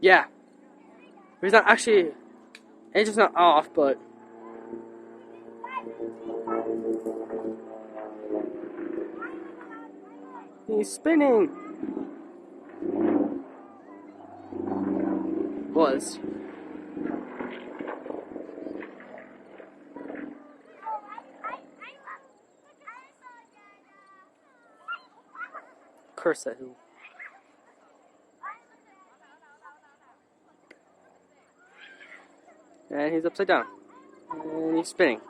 Yeah. He's not actually. Angel's not off, but. He's spinning. Was. Curse that who. And he's upside down. And he's spinning.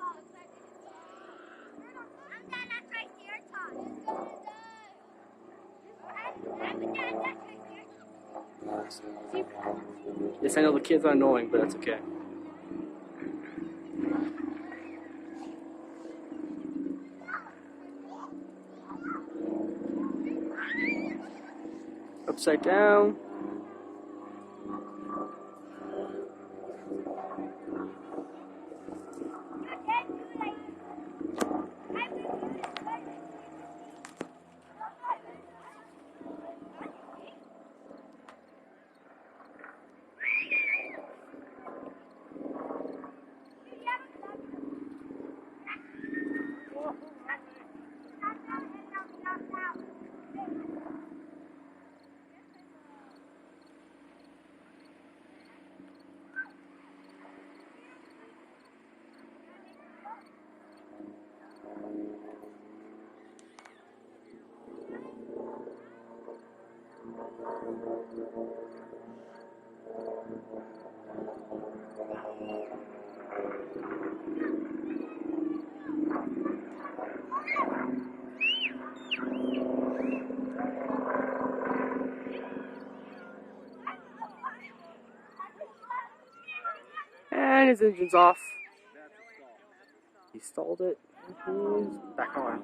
Yes, I know the kids are annoying, but that's okay. Upside down. And his engine's off. He stalled it. And he's back on.